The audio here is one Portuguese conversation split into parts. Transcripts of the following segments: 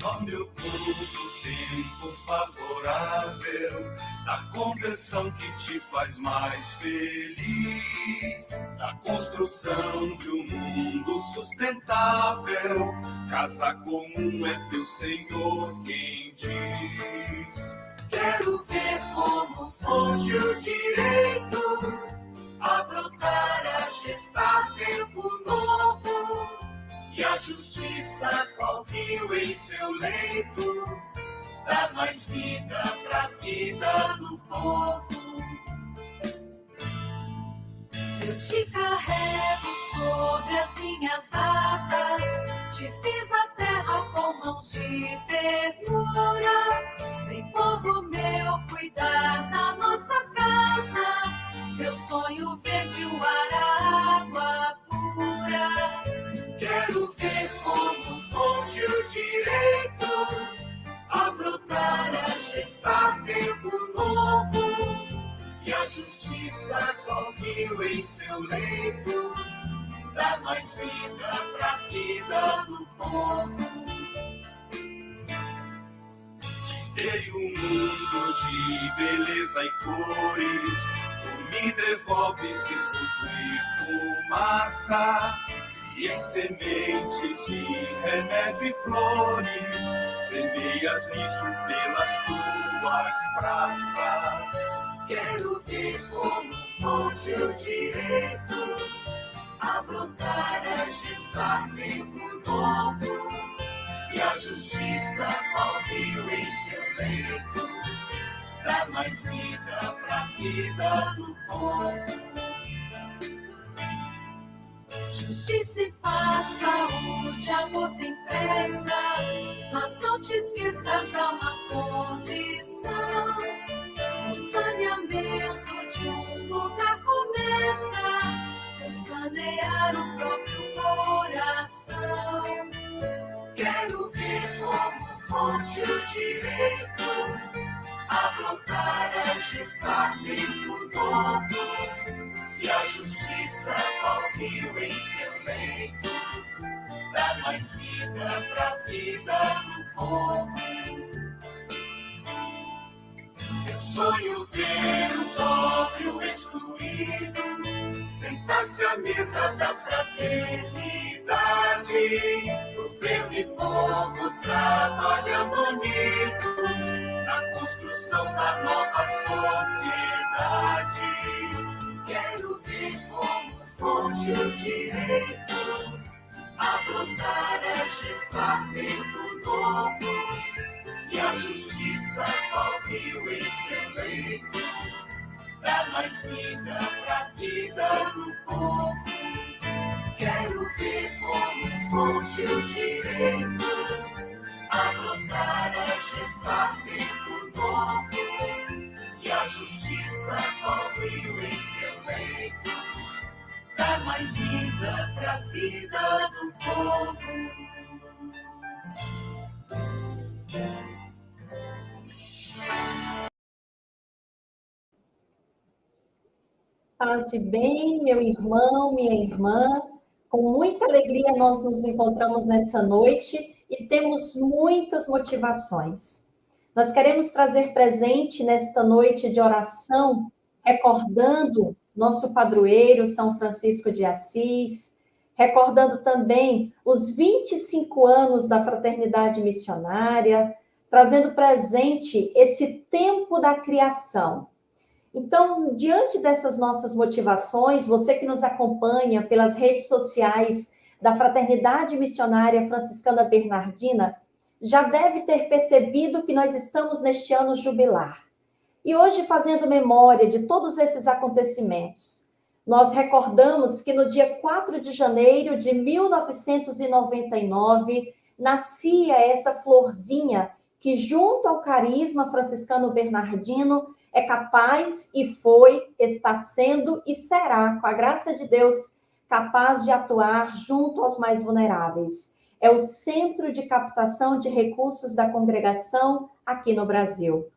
Ó meu povo, tempo favorável da conversão que te faz mais feliz, da construção de um mundo sustentável. Casa comum é teu Senhor quem diz. Quero ver como foge o direito a brotar, a gestar tempo novo, e a justiça qual rio em seu leito dá mais vida pra vida do povo. Eu te carrego sobre as minhas asas, te fiz a terra com mãos de ternura. Vem, povo meu, cuidar da nossa casa, meu sonho verde, o ar, a água pura. Quero ver como foge o direito a brotar, a gestar tempo novo, e a justiça qual rio em seu leito dá mais vida pra vida do povo. Te dei um mundo de beleza e cores, tu me devolves esgoto e fumaça. Criei sementes de remédio e flores, semeias lixo pelas tuas praças. Quero ver como foge o direito a brotar, a gestar tempo novo, e a justiça qual rio em seu leito dá mais vida pra vida do povo. Justiça e paz, saúde, amor tem pressa, mas não te esqueças, há uma condição. O saneamento de um lugar começa por sanear o próprio coração. Quero ver como foge o direito a brotar, a gestar tempo novo, e a justiça qual rio em seu leito dá mais vida pra vida do povo. Eu sonho ver o pobre, o excluído, sentar-se à mesa da fraternidade, governo e povo trabalhando unidos na construção da nova sociedade. Quero ver como foge o direito a brotar, a gestar tempo novo, e a justiça qual rio em seu leito dá mais vida pra vida do povo. Quero ver como foge o direito a brotar, a gestar tempo novo, e a justiça qual rio em seu leito dá mais vida pra vida do povo. Passe bem, meu irmão, minha irmã. Com muita alegria nós nos encontramos nessa noite e temos muitas motivações. Nós queremos trazer presente nesta noite de oração, recordando nosso padroeiro, São Francisco de Assis, recordando também os 25 anos da Fraternidade Missionária, trazendo presente esse tempo da criação. Então, diante dessas nossas motivações, você que nos acompanha pelas redes sociais da Fraternidade Missionária Franciscana Bernardina, já deve ter percebido que nós estamos neste ano jubilar. E hoje, fazendo memória de todos esses acontecimentos, nós recordamos que no dia 4 de janeiro de 1999, nascia essa florzinha que, junto ao carisma franciscano bernardino, é capaz e foi, está sendo e será, com a graça de Deus, capaz de atuar junto aos mais vulneráveis. É o Centro de Captação de Recursos da Congregação aqui no Brasil.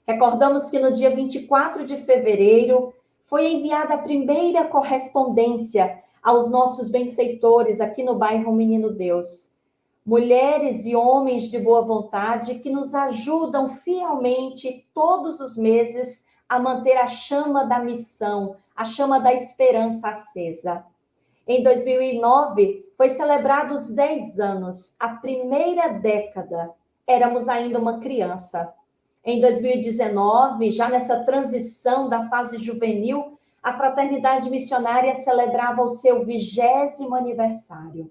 Recordamos que no dia 24 de fevereiro foi enviada a primeira correspondência aos nossos benfeitores aqui no bairro Menino Deus. mulheres e homens de boa vontade que nos ajudam fielmente todos os meses a manter a chama da missão, a chama da esperança acesa. Em 2009, foi celebrado os 10 anos, a primeira década. Éramos ainda uma criança. Em 2019, já nessa transição da fase juvenil, a Fraternidade Missionária celebrava o seu 20º aniversário.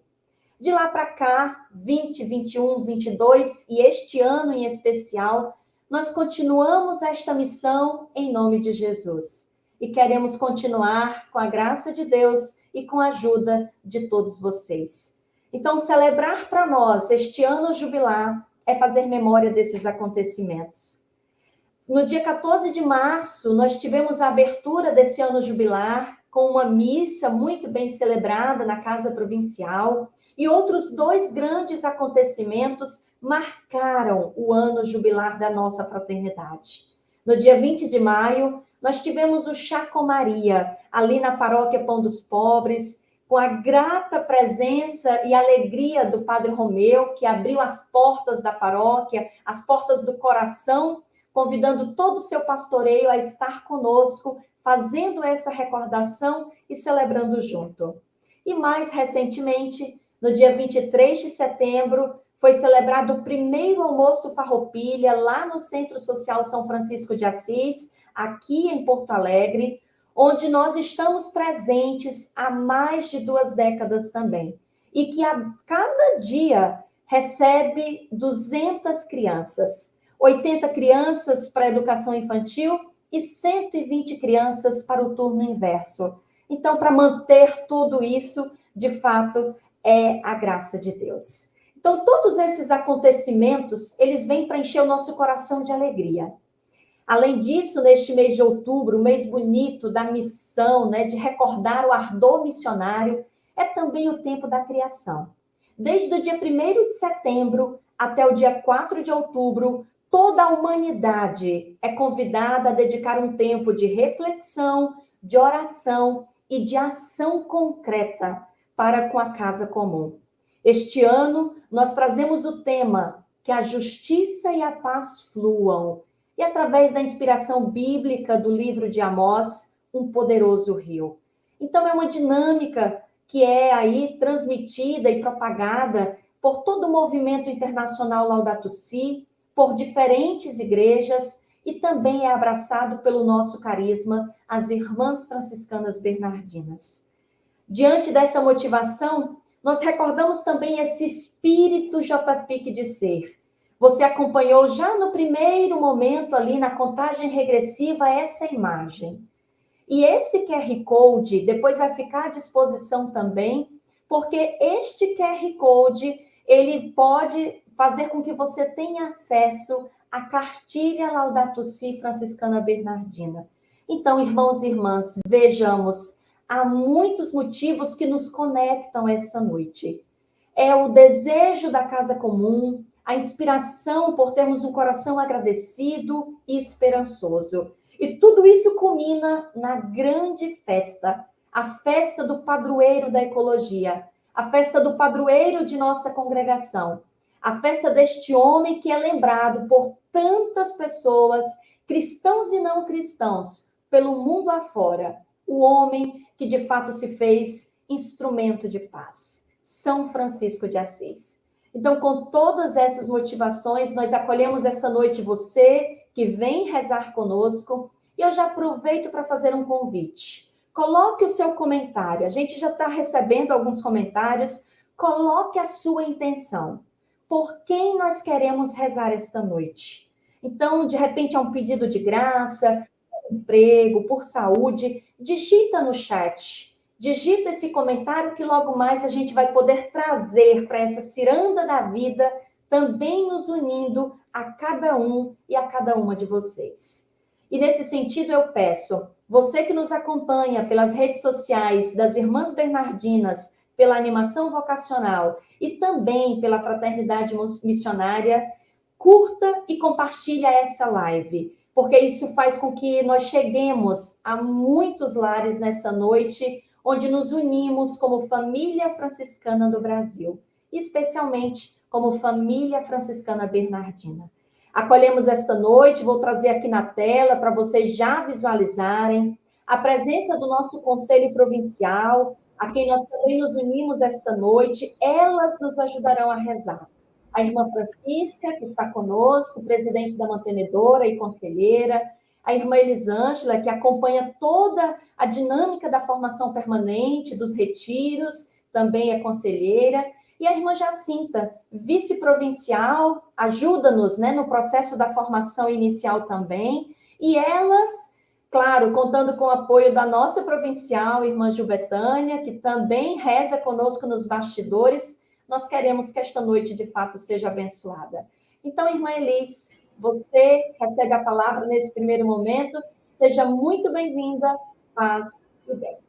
De lá para cá, 20, 21, 22 e este ano em especial, nós continuamos esta missão em nome de Jesus. E queremos continuar com a graça de Deus e com a ajuda de todos vocês. Então, celebrar para nós este ano jubilar é fazer memória desses acontecimentos. No dia 14 de março, nós tivemos a abertura desse ano jubilar com uma missa muito bem celebrada na Casa Provincial, e outros 2 grandes acontecimentos marcaram o ano jubilar da nossa fraternidade. No dia 20 de maio, nós tivemos o Chá com Maria, ali na Paróquia Pão dos Pobres, com a grata presença e alegria do Padre Romeu, que abriu as portas da paróquia, as portas do coração, convidando todo o seu pastoreio a estar conosco, fazendo essa recordação e celebrando junto. E mais recentemente, no dia 23 de setembro, foi celebrado o primeiro almoço farroupilha lá no Centro Social São Francisco de Assis, aqui em Porto Alegre, onde nós estamos presentes há mais de 2 décadas também. E que a cada dia recebe 200 crianças, 80 crianças para a educação infantil e 120 crianças para o turno inverso. Então, para manter tudo isso, de fato, é a graça de Deus. Então, todos esses acontecimentos, eles vêm para encher o nosso coração de alegria. Além disso, neste mês de outubro, o mês bonito da missão, né, de recordar o ardor missionário, é também o tempo da criação. Desde o dia 1º de setembro até o dia 4 de outubro, toda a humanidade é convidada a dedicar um tempo de reflexão, de oração e de ação concreta para com a casa comum. Este ano, nós trazemos o tema que a justiça e a paz fluam, e através da inspiração bíblica do livro de Amós, um poderoso rio. Então, é uma dinâmica que é aí transmitida e propagada por todo o movimento internacional Laudato Si, por diferentes igrejas, e também é abraçado pelo nosso carisma, as Irmãs Franciscanas Bernardinas. Diante dessa motivação, nós recordamos também esse espírito JPIC de ser. Você acompanhou já no primeiro momento ali na contagem regressiva essa imagem. E esse QR Code depois vai ficar à disposição também, porque este QR Code, ele pode fazer com que você tenha acesso à cartilha Laudato Si Franciscana Bernardina. Então, irmãos e irmãs, vejamos, há muitos motivos que nos conectam esta noite. É o desejo da casa comum, a inspiração por termos um coração agradecido e esperançoso. E tudo isso culmina na grande festa, a festa do padroeiro da ecologia, a festa do padroeiro de nossa congregação, a festa deste homem que é lembrado por tantas pessoas, cristãos e não cristãos, pelo mundo afora, o homem que de fato se fez instrumento de paz, São Francisco de Assis. Então, com todas essas motivações, nós acolhemos essa noite você que vem rezar conosco, e eu já aproveito para fazer um convite. Coloque o seu comentário, a gente já está recebendo alguns comentários, coloque a sua intenção. Por quem nós queremos rezar esta noite? Então, de repente, é um pedido de graça, por emprego, por saúde, digita no chat. Digita esse comentário que logo mais a gente vai poder trazer para essa ciranda da vida, também nos unindo a cada um e a cada uma de vocês. E nesse sentido eu peço, você que nos acompanha pelas redes sociais das Irmãs Bernardinas, pela animação vocacional e também pela Fraternidade Missionária, curta e compartilha essa live, porque isso faz com que nós cheguemos a muitos lares nessa noite, onde nos unimos como família franciscana do Brasil, especialmente como família franciscana bernardina. Acolhemos esta noite, vou trazer aqui na tela para vocês já visualizarem a presença do nosso Conselho Provincial, a quem nós também nos unimos esta noite. Elas nos ajudarão a rezar. A irmã Francisca, que está conosco, presidente da mantenedora e conselheira, a irmã Elisângela, que acompanha toda a dinâmica da formação permanente, dos retiros, também é conselheira, e a irmã Jacinta, vice-provincial, ajuda-nos, né, no processo da formação inicial também, e elas, claro, contando com o apoio da nossa provincial, irmã Gilbetânia, que também reza conosco nos bastidores. Nós queremos que esta noite, de fato, seja abençoada. Então, irmã Elis, você recebe a palavra nesse primeiro momento. Seja muito bem-vinda. Paz e bem.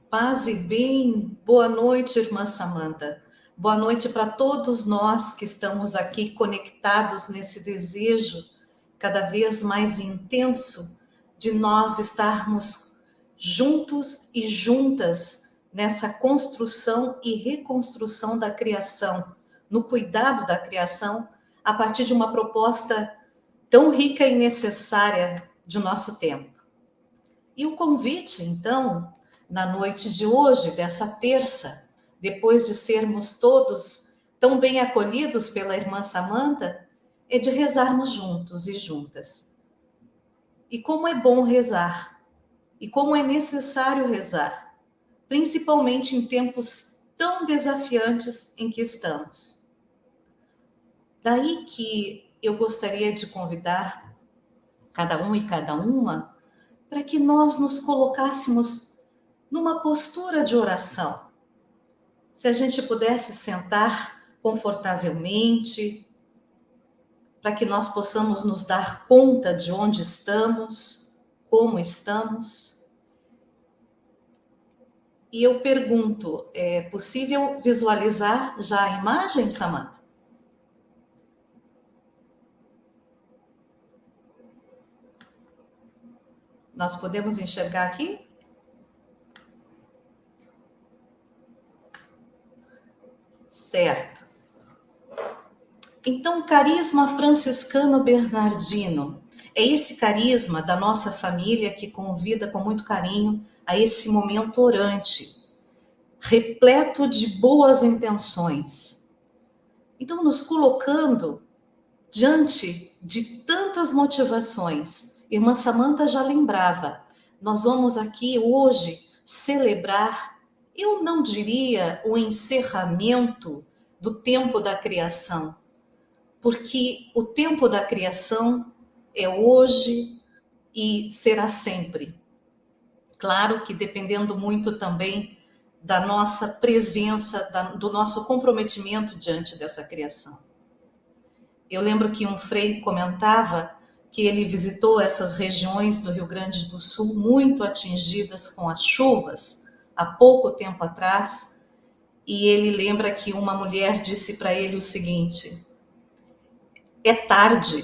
Paz e bem. Boa noite, irmã Samanta. Boa noite para todos nós que estamos aqui conectados nesse desejo cada vez mais intenso de nós estarmos juntos e juntas nessa construção e reconstrução da criação, no cuidado da criação, a partir de uma proposta tão rica e necessária de nosso tempo. E o convite, então, na noite de hoje, dessa terça, depois de sermos todos tão bem acolhidos pela irmã Samanta, é de rezarmos juntos e juntas. E como é bom rezar, e como é necessário rezar, principalmente em tempos tão desafiantes em que estamos. Daí que eu gostaria de convidar cada um e cada uma para que nós nos colocássemos numa postura de oração. Se a gente pudesse sentar confortavelmente, para que nós possamos nos dar conta de onde estamos, como estamos. E eu pergunto, é possível visualizar já a imagem, Samanta? Nós podemos enxergar aqui? Certo. Então, carisma franciscano bernardino é esse carisma da nossa família que convida com muito carinho a esse momento orante, repleto de boas intenções. Então, nos colocando diante de tantas motivações, irmã Samanta já lembrava, nós vamos aqui hoje celebrar, eu não diria o encerramento do tempo da criação, porque o tempo da criação é hoje e será sempre. Claro que dependendo muito também da nossa presença, do nosso comprometimento diante dessa criação. Eu lembro que um frei comentava que ele visitou essas regiões do Rio Grande do Sul muito atingidas com as chuvas há pouco tempo atrás, e ele lembra que uma mulher disse para ele o seguinte: é tarde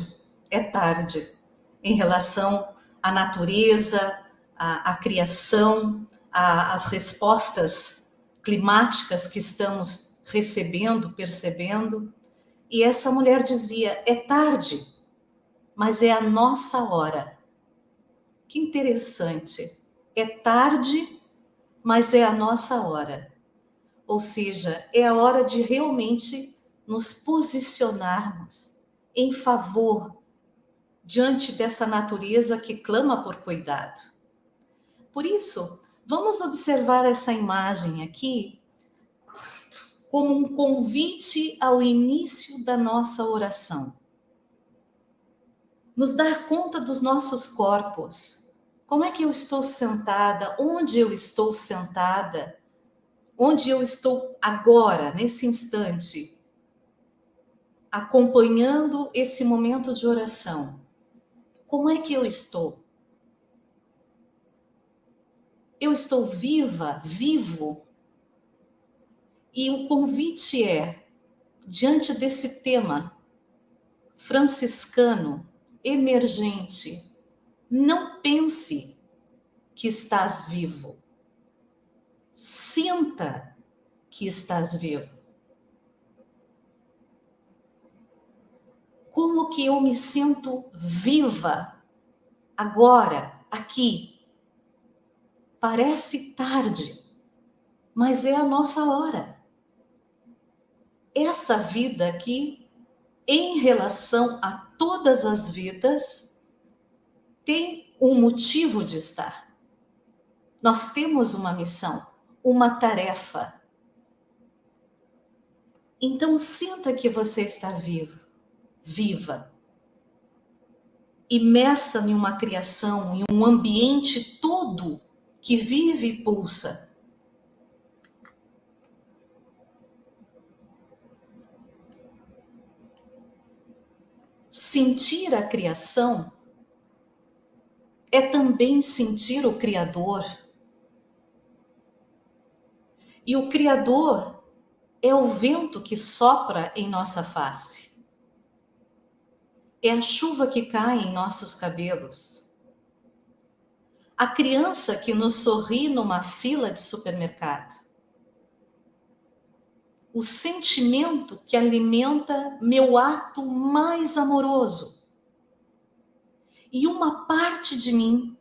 em relação à natureza, à criação, às respostas climáticas que estamos recebendo, percebendo. E essa mulher dizia, é tarde, mas é a nossa hora. Que interessante. É tarde, mas é a nossa hora. Ou seja, é a hora de realmente nos posicionarmos em favor diante dessa natureza que clama por cuidado. Por isso, vamos observar essa imagem aqui como um convite ao início da nossa oração. Nos dar conta dos nossos corpos. Como é que eu estou sentada? Onde eu estou sentada? Onde eu estou agora, nesse instante? Acompanhando esse momento de oração. Como é que eu estou? Eu estou viva, vivo? E o convite é, diante desse tema franciscano, emergente, não pense que estás vivo. Sinta que estás vivo? Como que eu me sinto viva agora, aqui? Parece tarde, mas é a nossa hora. Essa vida aqui, em relação a todas as vidas, tem um motivo de estar. Nós temos uma missão, uma tarefa. Então, sinta que você está vivo, viva, imersa em uma criação, em um ambiente todo que vive e pulsa. Sentir a criação é também sentir o Criador. E o Criador é o vento que sopra em nossa face. É a chuva que cai em nossos cabelos. A criança que nos sorri numa fila de supermercado. O sentimento que alimenta meu ato mais amoroso. E uma parte de mim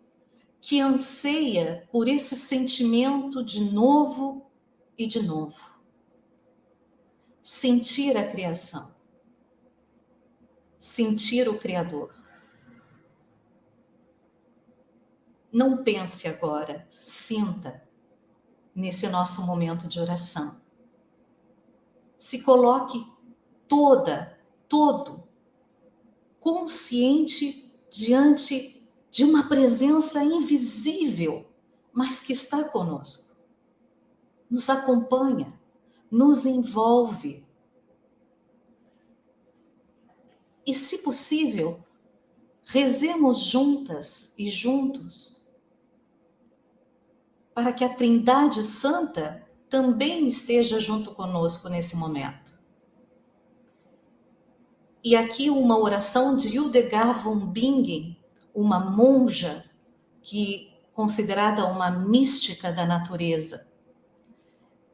que anseia por esse sentimento de novo e de novo. Sentir a criação. Sentir o Criador. Não pense agora, sinta nesse nosso momento de oração. Se coloque todo, consciente diante de uma presença invisível, mas que está conosco. Nos acompanha, nos envolve. E, se possível, rezemos juntas e juntos para que a Trindade Santa também esteja junto conosco nesse momento. E aqui uma oração de Hildegard von Bingen, uma monja considerada uma mística da natureza.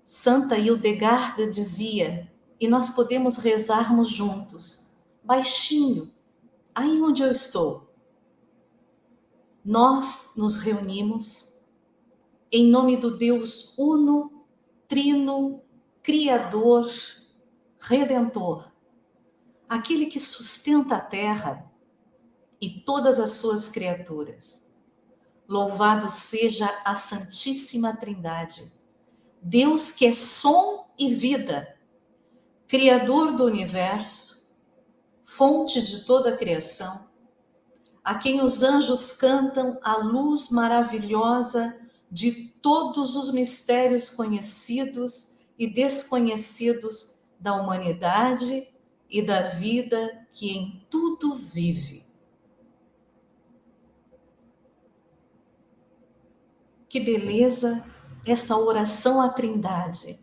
Santa Hildegard dizia, e nós podemos rezarmos juntos, baixinho, aí onde eu estou. Nós nos reunimos em nome do Deus Uno, Trino, Criador, Redentor, aquele que sustenta a terra e todas as suas criaturas. Louvado seja a Santíssima Trindade, Deus que é som e vida, Criador do universo, fonte de toda a criação, a quem os anjos cantam a luz maravilhosa de todos os mistérios conhecidos e desconhecidos da humanidade e da vida que em tudo vive. Que beleza essa oração à Trindade.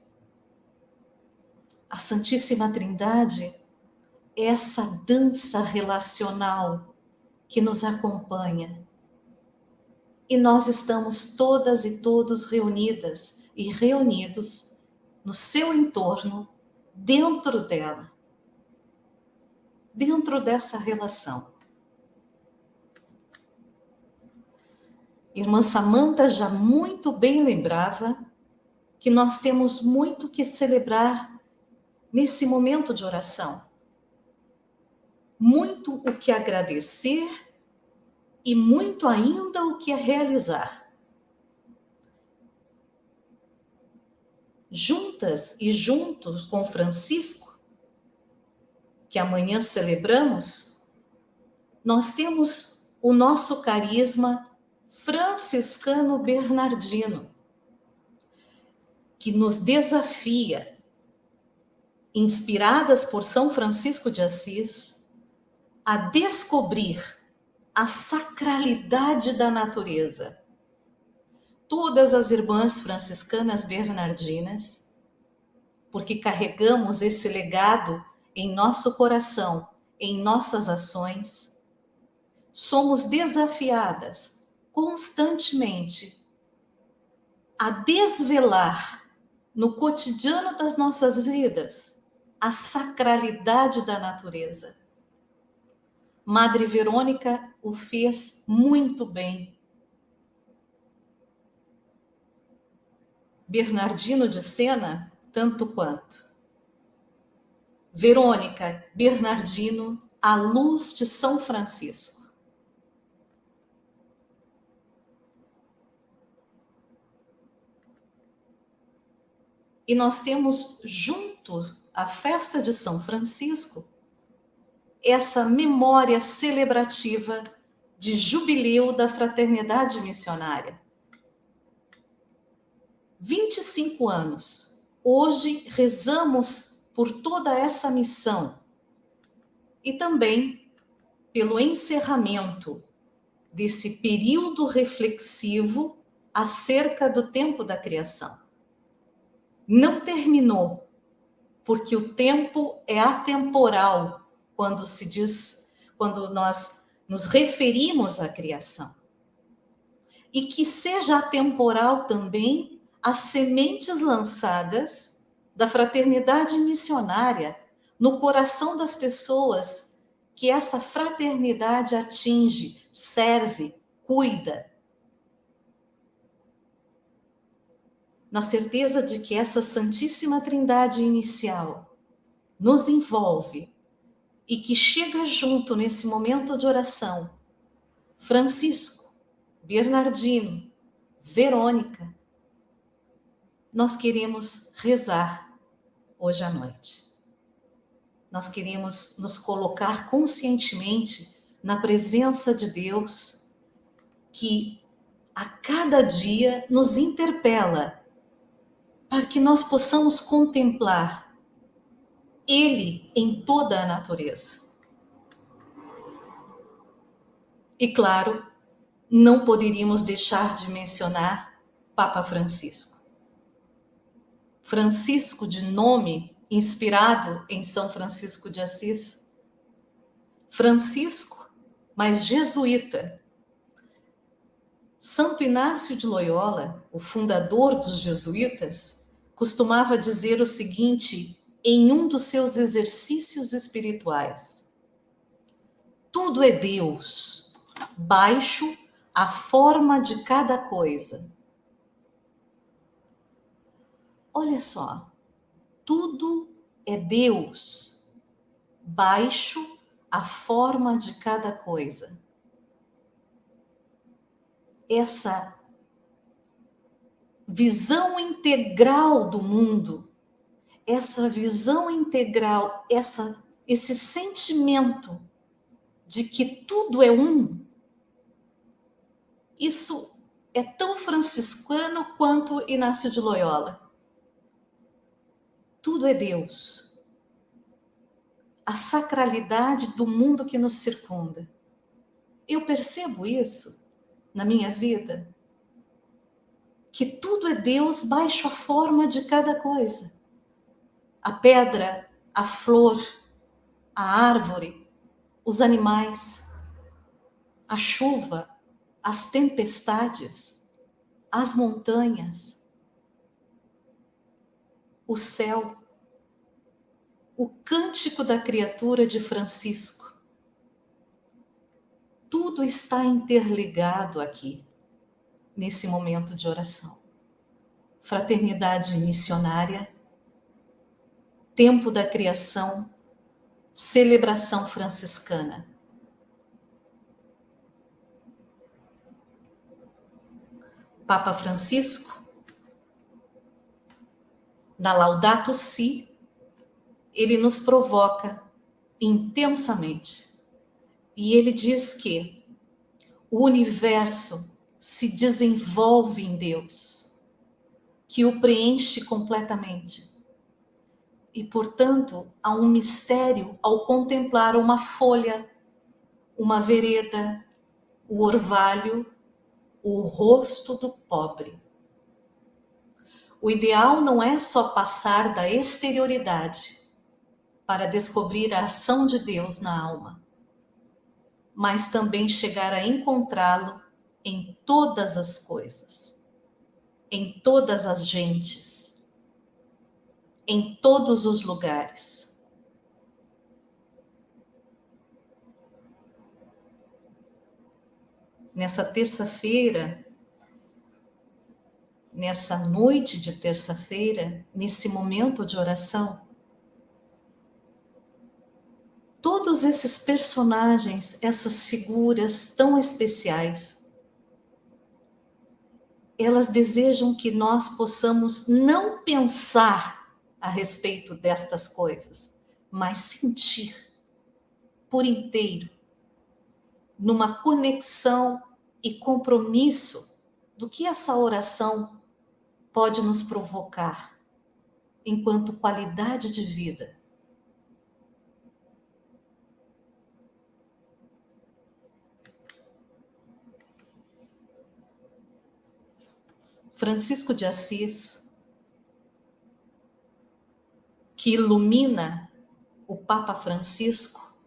A Santíssima Trindade é essa dança relacional que nos acompanha. E nós estamos todas e todos reunidas e reunidos no seu entorno, dentro dela, dentro dessa relação. Irmã Samanta já muito bem lembrava que nós temos muito que celebrar nesse momento de oração. Muito o que agradecer e muito ainda o que realizar. Juntas e juntos com Francisco, que amanhã celebramos, nós temos o nosso carisma franciscano bernardino, que nos desafia, inspiradas por São Francisco de Assis, a descobrir a sacralidade da natureza. Todas as irmãs franciscanas bernardinas, porque carregamos esse legado em nosso coração, em nossas ações, somos desafiadas constantemente a desvelar no cotidiano das nossas vidas, a sacralidade da natureza. Madre Verônica o fez muito bem. Bernardino de Sena, tanto quanto. Verônica, Bernardino, a luz de São Francisco. E nós temos junto à festa de São Francisco essa memória celebrativa de jubileu da fraternidade missionária. 25 anos. Hoje rezamos por toda essa missão e também pelo encerramento desse período reflexivo acerca do tempo da criação. Não terminou, porque o tempo é atemporal quando se diz, quando nós nos referimos à criação. E que seja atemporal também as sementes lançadas da fraternidade missionária no coração das pessoas que essa fraternidade atinge, serve, cuida. Na certeza de que essa Santíssima Trindade inicial nos envolve e que chega junto nesse momento de oração, Francisco, Bernardino, Verônica, nós queremos rezar hoje à noite. Nós queremos nos colocar conscientemente na presença de Deus, que a cada dia nos interpela para que nós possamos contemplar Ele em toda a natureza. E claro, não poderíamos deixar de mencionar Papa Francisco. Francisco, de nome inspirado em São Francisco de Assis. Francisco, mas jesuíta. Santo Inácio de Loyola, o fundador dos jesuítas, costumava dizer o seguinte em um dos seus exercícios espirituais: tudo é Deus, baixo a forma de cada coisa. Olha só, tudo é Deus, baixo a forma de cada coisa. Essa visão integral do mundo, essa visão integral, esse sentimento de que tudo é um, isso é tão franciscano quanto Inácio de Loyola. Tudo é Deus. A sacralidade do mundo que nos circunda. Eu percebo isso na minha vida, que tudo é Deus baixo a forma de cada coisa. A pedra, a flor, a árvore, os animais, a chuva, as tempestades, as montanhas, o céu, o cântico da criatura de Francisco. Tudo está interligado aqui, nesse momento de oração. Fraternidade missionária, tempo da criação, celebração franciscana. Papa Francisco, na Laudato Si, ele nos provoca intensamente. E ele diz que o universo se desenvolve em Deus, que o preenche completamente. E, portanto, há um mistério ao contemplar uma folha, uma vereda, o orvalho, o rosto do pobre. O ideal não é só passar da exterioridade para descobrir a ação de Deus na alma, mas também chegar a encontrá-lo em todas as coisas, em todas as gentes, em todos os lugares. Nessa terça-feira, nessa noite de terça-feira, nesse momento de oração, todos esses personagens, essas figuras tão especiais, elas desejam que nós possamos não pensar a respeito destas coisas, mas sentir por inteiro, numa conexão e compromisso do que essa oração pode nos provocar enquanto qualidade de vida. Francisco de Assis, que ilumina o Papa Francisco,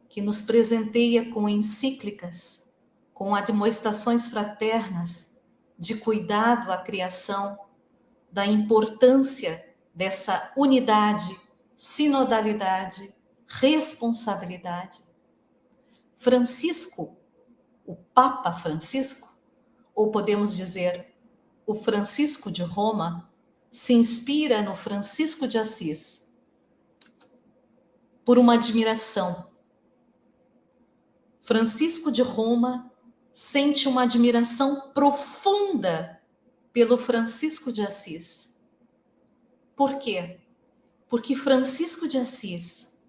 que nos presenteia com encíclicas, com admoestações fraternas de cuidado à criação, da importância dessa unidade, sinodalidade, responsabilidade. Francisco, o Papa Francisco, ou podemos dizer, o Francisco de Roma, se inspira no Francisco de Assis por uma admiração. Francisco de Roma sente uma admiração profunda pelo Francisco de Assis. Por quê? Porque Francisco de Assis,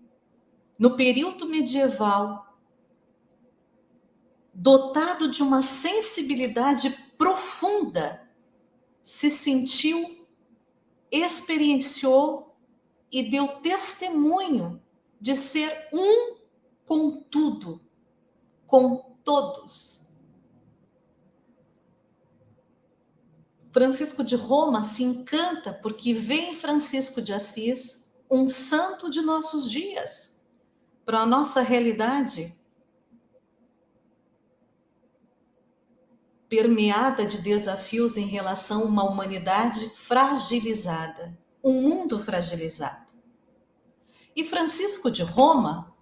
no período medieval, dotado de uma sensibilidade profunda, se sentiu, experienciou e deu testemunho de ser um com tudo, com todos. Francisco de Roma se encanta porque vê em Francisco de Assis um santo de nossos dias, para a nossa realidade permeada de desafios em relação a uma humanidade fragilizada, um mundo fragilizado. E Francisco de Roma,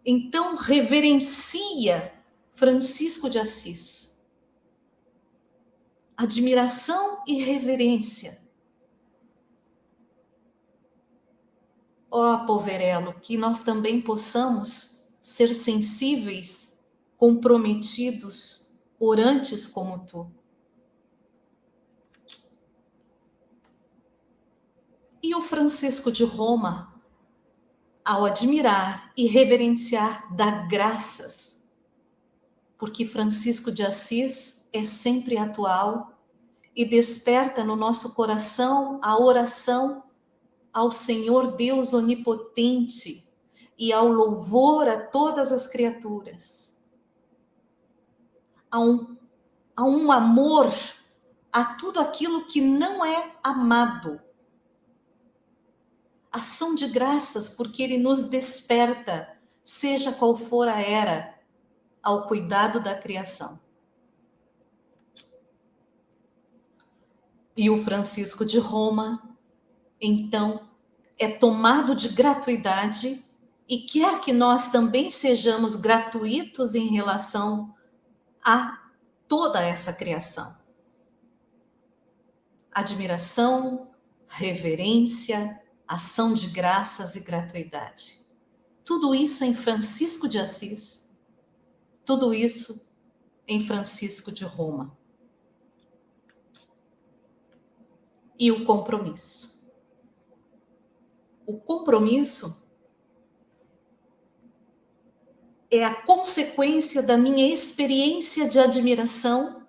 então, reverencia Francisco de Assis. Admiração e reverência. Ó Poverello, que nós também possamos ser sensíveis, comprometidos, orantes como tu. E o Francisco de Roma, ao admirar e reverenciar, dá graças, porque Francisco de Assis é sempre atual e desperta no nosso coração a oração ao Senhor Deus onipotente e ao louvor a todas as criaturas. A um amor a tudo aquilo que não é amado. Ação de graças, porque ele nos desperta, seja qual for a era, ao cuidado da criação. E o Francisco de Roma, então, é tomado de gratuidade e quer que nós também sejamos gratuitos em relação a toda essa criação. Admiração, reverência, ação de graças e gratuidade. Tudo isso em Francisco de Assis, tudo isso em Francisco de Roma. E o compromisso. O compromisso é a consequência da minha experiência de admiração,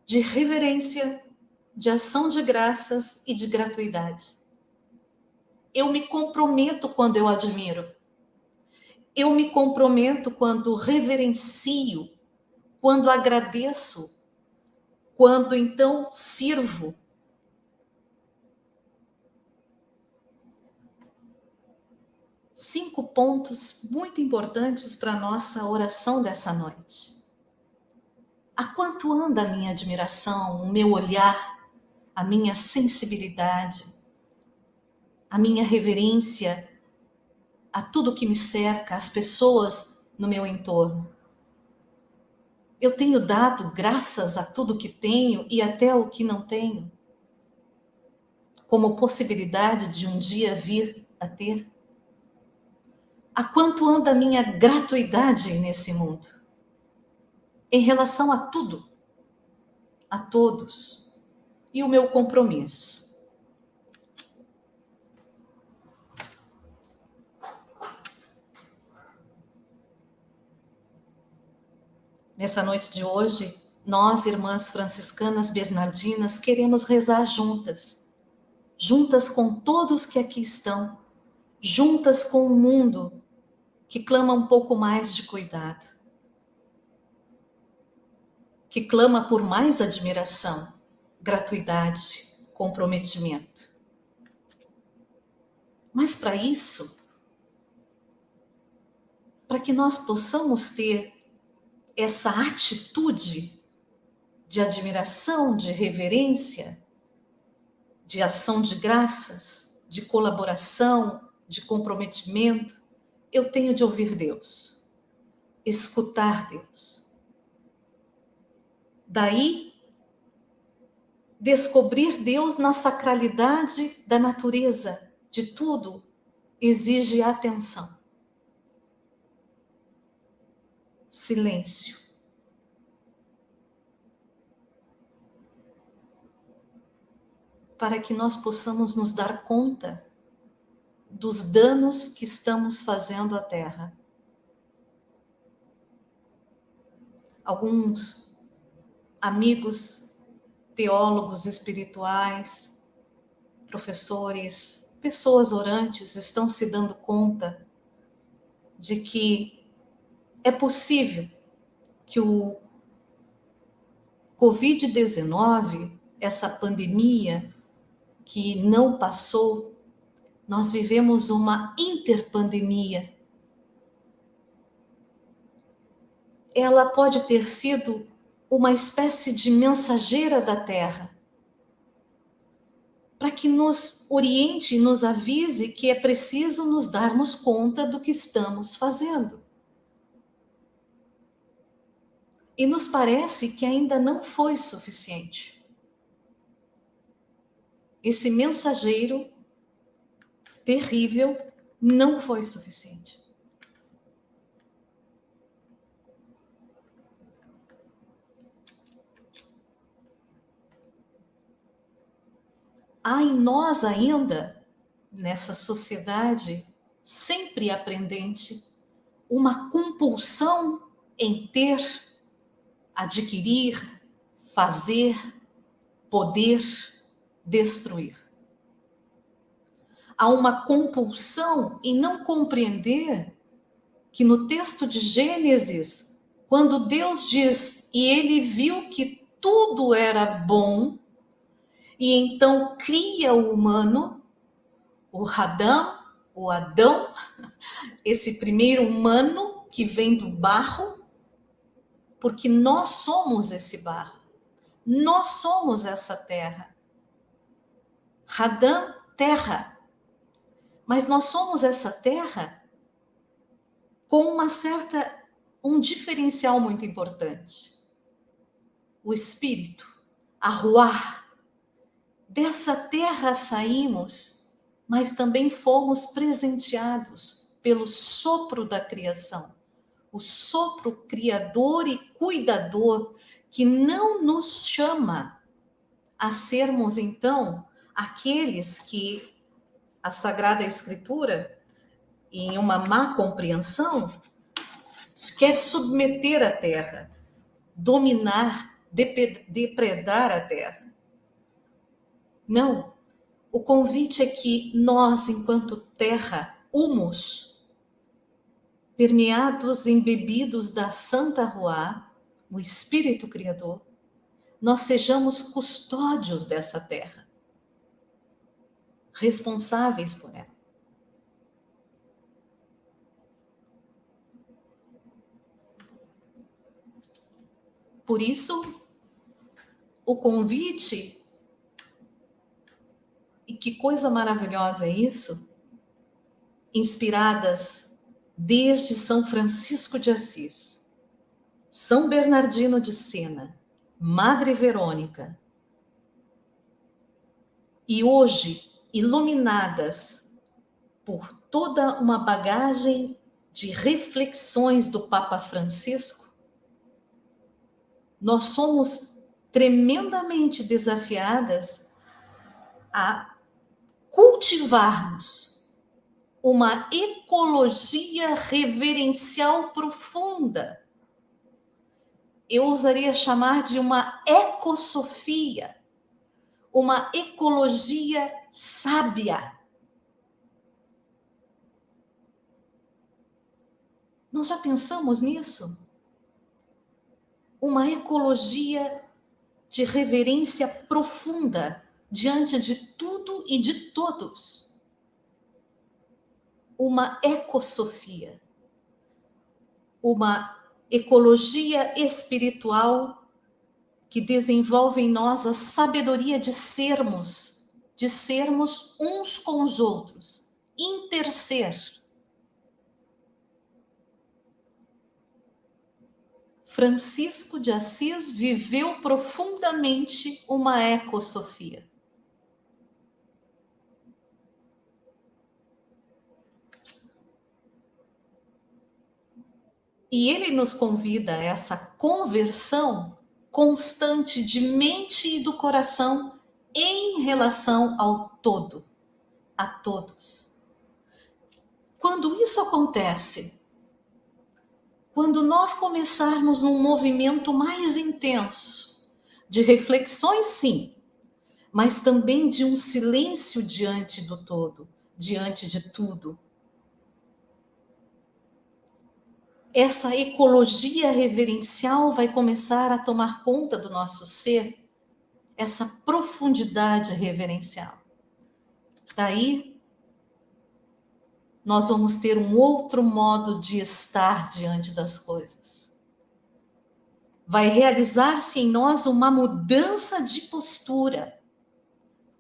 de reverência, de ação de graças e de gratuidade. Eu me comprometo quando eu admiro. Eu me comprometo quando reverencio, quando agradeço, quando então sirvo. Cinco pontos muito importantes para a nossa oração dessa noite. A quanto anda a minha admiração, o meu olhar a minha sensibilidade, a minha reverência a tudo que me cerca, as pessoas no meu entorno. Eu tenho dado graças a tudo que tenho e até o que não tenho, como possibilidade de um dia vir a ter. A quanto anda a minha gratuidade nesse mundo, em relação a tudo, a todos, e o meu compromisso. Nessa noite de hoje, nós, irmãs franciscanas bernardinas, queremos rezar juntas, juntas com todos que aqui estão, juntas com o mundo que clama um pouco mais de cuidado, que clama por mais admiração, gratuidade, comprometimento. Mas para isso, para que nós possamos ter essa atitude de admiração, de reverência, de ação de graças, de colaboração, de comprometimento, eu tenho de ouvir Deus, escutar Deus. Daí, descobrir Deus na sacralidade da natureza, de tudo, exige atenção. Silêncio. Para que nós possamos nos dar conta dos danos que estamos fazendo à Terra. Alguns amigos, teólogos espirituais, professores, pessoas orantes estão se dando conta de que é possível que o Covid-19, essa pandemia que não passou, nós vivemos uma interpandemia. Ela pode ter sido uma espécie de mensageira da Terra, para que nos oriente e nos avise que é preciso nos darmos conta do que estamos fazendo. E nos parece que ainda não foi suficiente. Esse mensageiro terrível não foi suficiente. Há em nós ainda, nessa sociedade sempre aprendente, uma compulsão em ter, adquirir, fazer, poder, destruir. Há uma compulsão em não compreender que no texto de Gênesis, quando Deus diz, e ele viu que tudo era bom, e então cria o humano, o Adão, esse primeiro humano que vem do barro, porque nós somos esse barro, nós somos essa terra. Adão, terra. Mas nós somos essa terra com um diferencial muito importante. O espírito, a ruá. Dessa terra saímos, mas também fomos presenteados pelo sopro da criação. O sopro criador e cuidador que não nos chama a sermos, então, aqueles que a Sagrada Escritura, em uma má compreensão, quer submeter a terra, dominar, depredar a terra. Não. O convite é que nós, enquanto terra, humus, permeados, embebidos da Santa Ruá, o Espírito Criador, nós sejamos custódios dessa terra, responsáveis por ela. Por isso, o convite que coisa maravilhosa é isso? Inspiradas desde São Francisco de Assis, São Bernardino de Sena, Madre Verônica, e hoje iluminadas por toda uma bagagem de reflexões do Papa Francisco, nós somos tremendamente desafiadas a cultivarmos uma ecologia reverencial profunda. Eu ousaria chamar de uma ecossofia, uma ecologia sábia. Nós já pensamos nisso? Uma ecologia de reverência profunda diante de tudo e de todos. Uma ecossofia, uma ecologia espiritual que desenvolve em nós a sabedoria de sermos uns com os outros, interser. Francisco de Assis viveu profundamente uma ecossofia. E ele nos convida a essa conversão constante de mente e do coração em relação ao todo, a todos. Quando isso acontece, quando nós começarmos num movimento mais intenso, de reflexões, sim, mas também de um silêncio diante do todo, diante de tudo, essa ecologia reverencial vai começar a tomar conta do nosso ser, essa profundidade reverencial. Daí, nós vamos ter um outro modo de estar diante das coisas. Vai realizar-se em nós uma mudança de postura,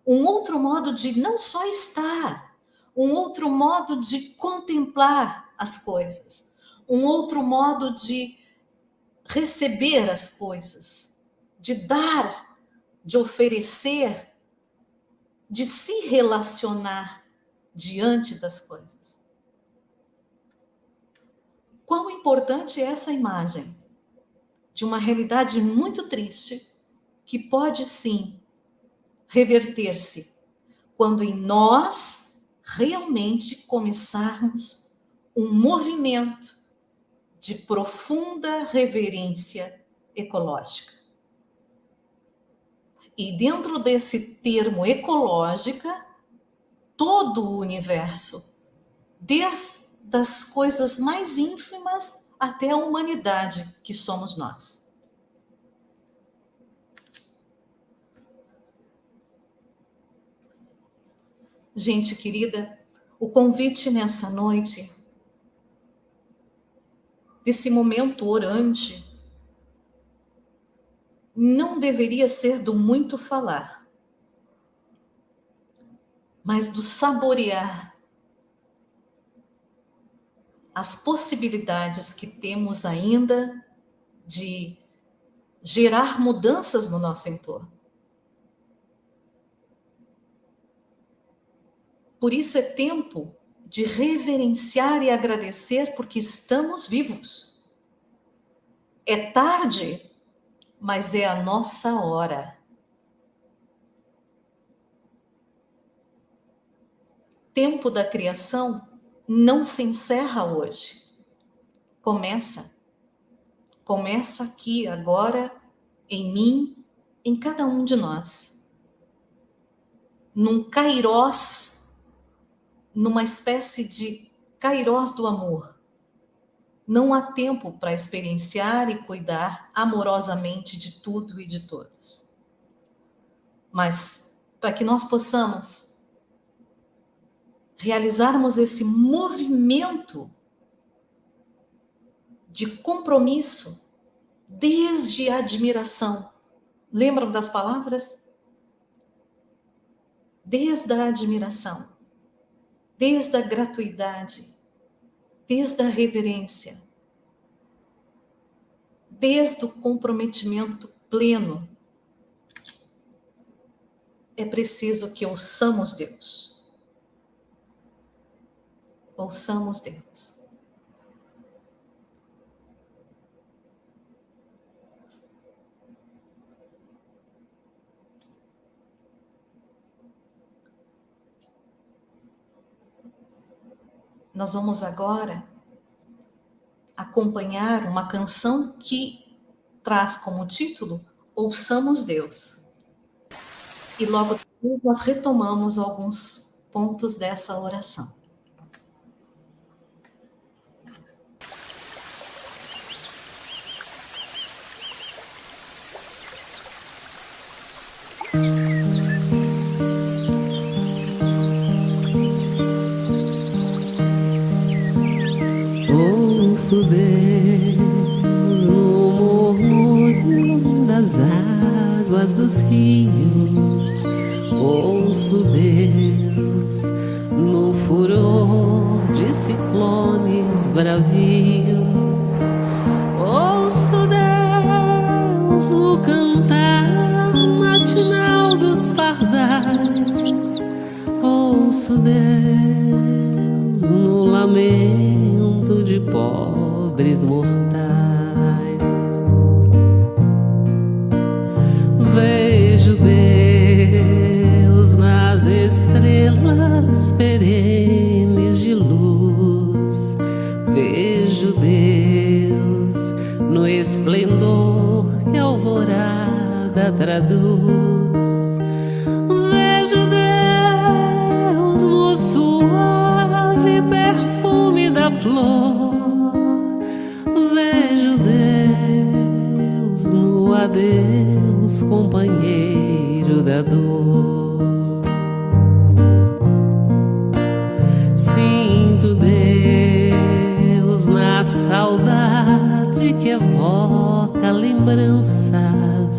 um outro modo de não só estar, um outro modo de contemplar as coisas, um outro modo de receber as coisas, de dar, de oferecer, de se relacionar diante das coisas. Quão importante é essa imagem de uma realidade muito triste que pode sim reverter-se quando em nós realmente começarmos um movimento de profunda reverência ecológica. E dentro desse termo ecológica, todo o universo, desde as coisas mais ínfimas até a humanidade que somos nós. Gente querida, o convite nessa noite, desse momento orante, não deveria ser do muito falar, mas do saborear as possibilidades que temos ainda de gerar mudanças no nosso entorno. Por isso é tempo de reverenciar e agradecer porque estamos vivos. É tarde, mas é a nossa hora. Tempo da criação não se encerra hoje. Começa aqui, agora, em mim, em cada um de nós. Num kairós, numa espécie de kairós do amor. Não há tempo para experienciar e cuidar amorosamente de tudo e de todos. Mas para que nós possamos realizarmos esse movimento de compromisso desde a admiração. Lembram das palavras? desde a admiração, desde a gratuidade, desde a reverência, desde o comprometimento pleno. É preciso que ouçamos Deus. Ouçamos Deus. Nós vamos agora acompanhar uma canção que traz como título Ouçamos Deus. E logo depois nós retomamos alguns pontos dessa oração. Ouço Deus no murmúrio das águas dos rios. Ouço Deus no furor de ciclones bravios. Ouço Deus no cantar matinal dos pardais. Ouço Deus no lamento de pobres mortais. Vejo Deus nas estrelas perenes de luz. Vejo Deus no esplendor que a alvorada traduz. Vejo Deus no suave perfume da flor. Vejo Deus no adeus, companheiro da dor. Sinto Deus na saudade que evoca lembranças.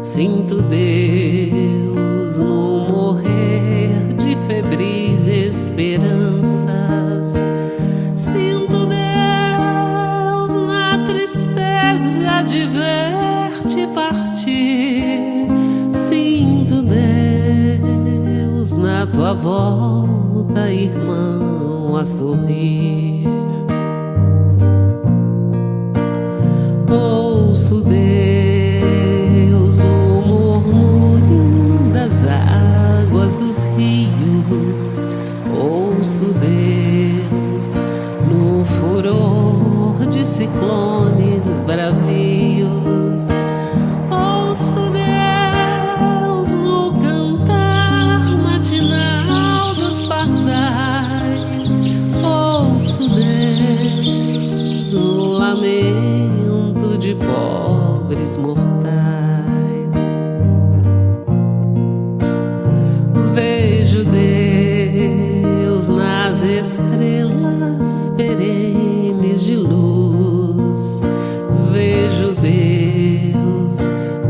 Sinto Deus no morrer de febris esperanças. Sinto Deus na tristeza de ver-te partir. Sinto Deus na tua volta, irmão, a sorrir. Ouço Deus no murmúrio das águas dos rios. Ouço Deus no furor de ciclones bravios. Ouço Deus no cantar matinal dos pardais. Ouço Deus no lamento de pobres mortais. Vejo Deus nas estrelas perenes de luz. Vejo Deus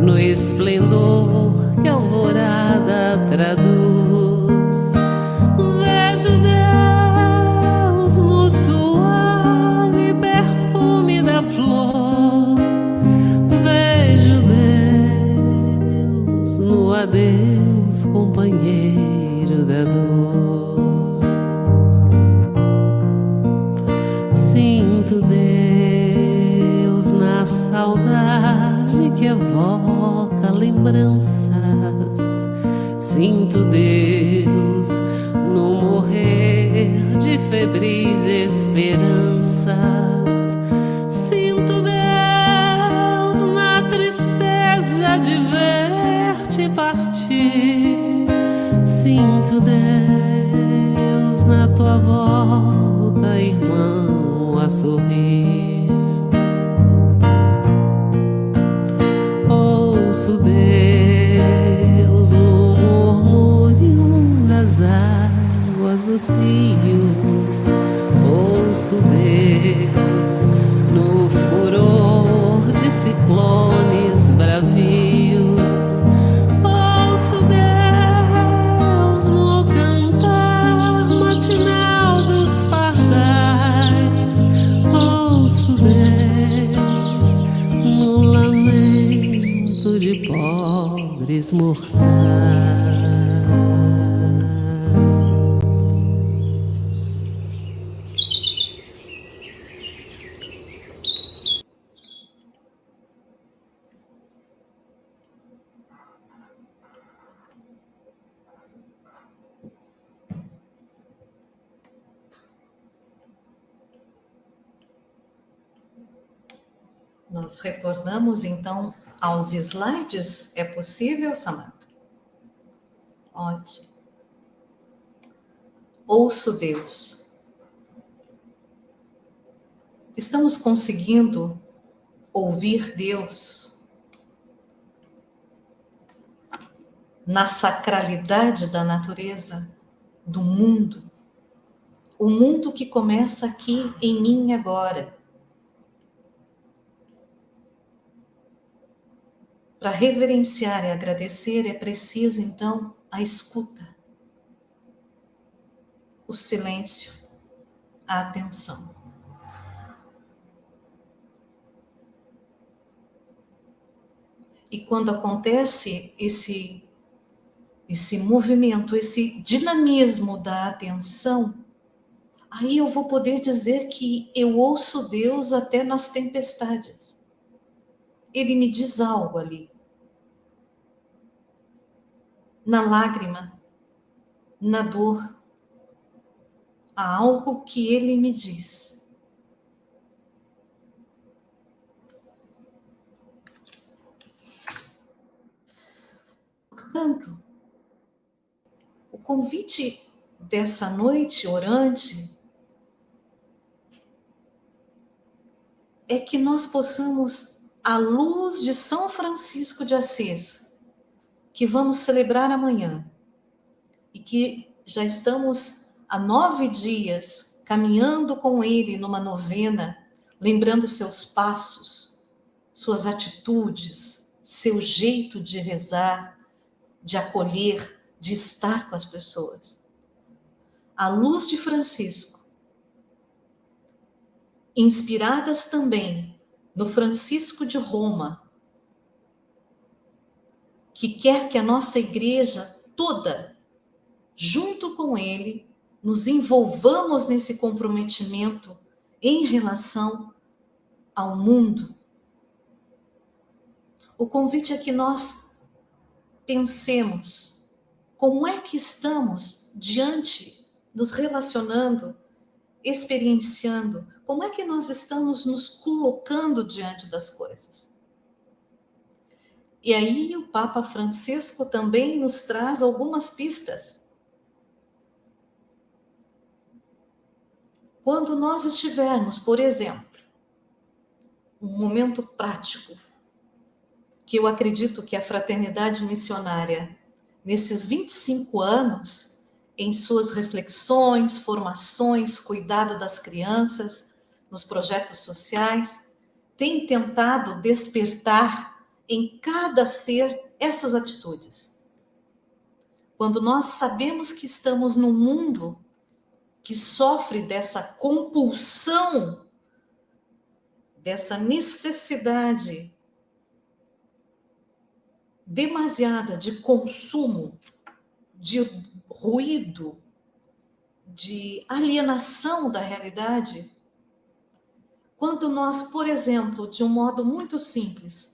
no esplendor que a alvorada traduz. Vejo Deus no suave perfume da flor. Vejo Deus no adeus, companheiro da dor. Sinto Deus na saudade que evoca lembranças. Sinto Deus no morrer de febris esperanças. Sinto Deus na tristeza de ver-te partir. Sinto Deus na tua volta, irmão, a sorrir. Ouço Deus no murmúrio das águas dos rios. Ouço Deus no furor de ciclones bravios. Ouço Deus mortais. Nós retornamos então aos slides. É possível, Samantha? Ótimo. Ouço Deus. Estamos conseguindo ouvir Deus na sacralidade da natureza, do mundo, o mundo que começa aqui em mim agora. Para reverenciar e agradecer é preciso, então, a escuta, o silêncio, a atenção. E quando acontece esse movimento, esse dinamismo da atenção, aí eu vou poder dizer que eu ouço Deus até nas tempestades. Ele me diz algo ali. Na lágrima, na dor, há algo que ele me diz. Portanto, o convite dessa noite orante é que nós possamos, à luz de São Francisco de Assis, que vamos celebrar amanhã, e que já estamos há 9 dias caminhando com ele numa novena, lembrando seus passos, suas atitudes, seu jeito de rezar, de acolher, de estar com as pessoas. À luz de Francisco, inspiradas também no Francisco de Roma, que quer que a nossa igreja toda, junto com ele, nos envolvamos nesse comprometimento em relação ao mundo. O convite é que nós pensemos como é que estamos diante, nos relacionando, experienciando, como é que nós estamos nos colocando diante das coisas. E aí o Papa Francisco também nos traz algumas pistas. Quando nós estivermos, por exemplo, um momento prático, que eu acredito que a Fraternidade Missionária, nesses 25 anos, em suas reflexões, formações, cuidado das crianças, nos projetos sociais, tem tentado despertar em cada ser essas atitudes. Quando nós sabemos que estamos num mundo que sofre dessa compulsão, dessa necessidade demasiada de consumo, de ruído, de alienação da realidade, quando nós, por exemplo, de um modo muito simples,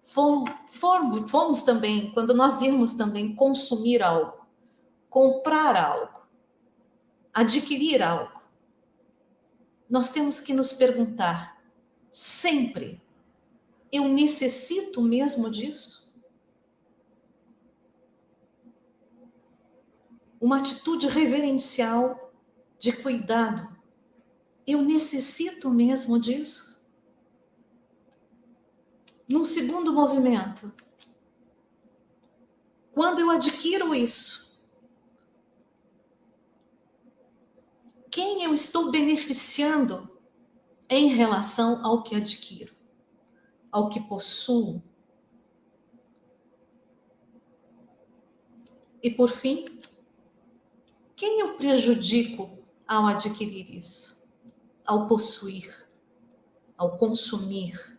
fomos também, quando nós irmos também consumir algo, comprar algo, adquirir algo, nós temos que nos perguntar sempre, eu necessito mesmo disso? Uma atitude reverencial de cuidado, eu necessito mesmo disso? Num segundo movimento, quando eu adquiro isso, quem eu estou beneficiando em relação ao que adquiro, ao que possuo? E por fim, quem eu prejudico ao adquirir isso, ao possuir, ao consumir,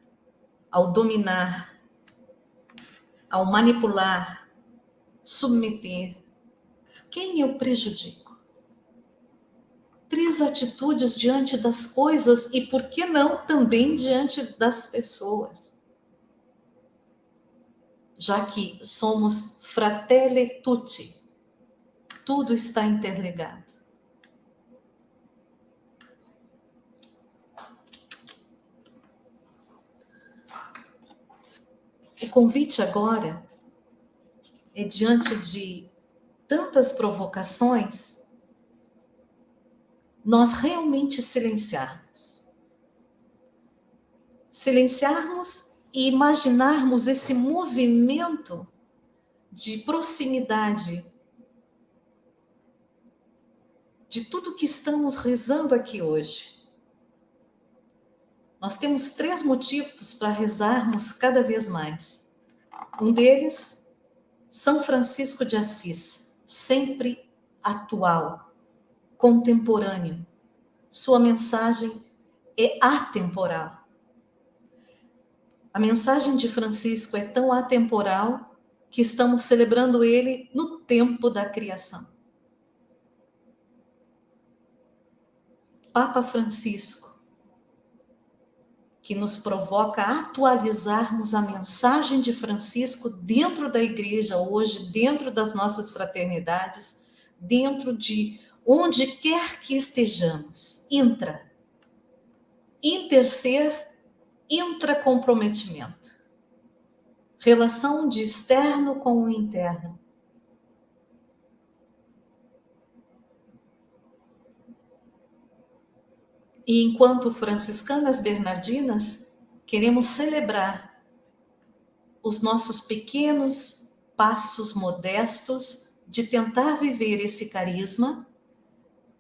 ao dominar, ao manipular, submeter, quem eu prejudico? 3 atitudes diante das coisas e, por que não, também diante das pessoas. Já que somos fratelli tutti, tudo está interligado. O convite agora é, diante de tantas provocações, nós realmente silenciarmos. Silenciarmos e imaginarmos esse movimento de proximidade de tudo que estamos rezando aqui hoje. Nós temos 3 motivos para rezarmos cada vez mais. Um deles, São Francisco de Assis, sempre atual, contemporâneo. Sua mensagem é atemporal. A mensagem de Francisco é tão atemporal que estamos celebrando ele no tempo da criação. Papa Francisco, que nos provoca a atualizarmos a mensagem de Francisco dentro da igreja hoje, dentro das nossas fraternidades, dentro de onde quer que estejamos. Intercer, intracomprometimento. Relação de externo com o interno. E enquanto franciscanas bernardinas, queremos celebrar os nossos pequenos passos modestos de tentar viver esse carisma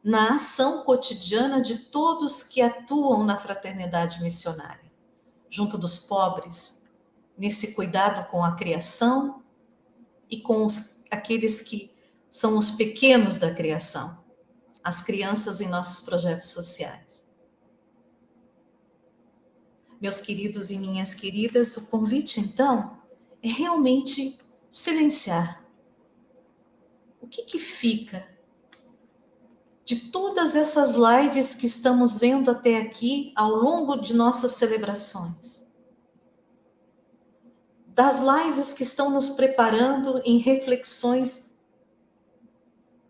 na ação cotidiana de todos que atuam na fraternidade missionária, junto dos pobres, nesse cuidado com a criação e com aqueles que são os pequenos da criação, as crianças em nossos projetos sociais. Meus queridos e minhas queridas, o convite, então, é realmente silenciar. O que fica de todas essas lives que estamos vendo até aqui ao longo de nossas celebrações? Das lives que estão nos preparando em reflexões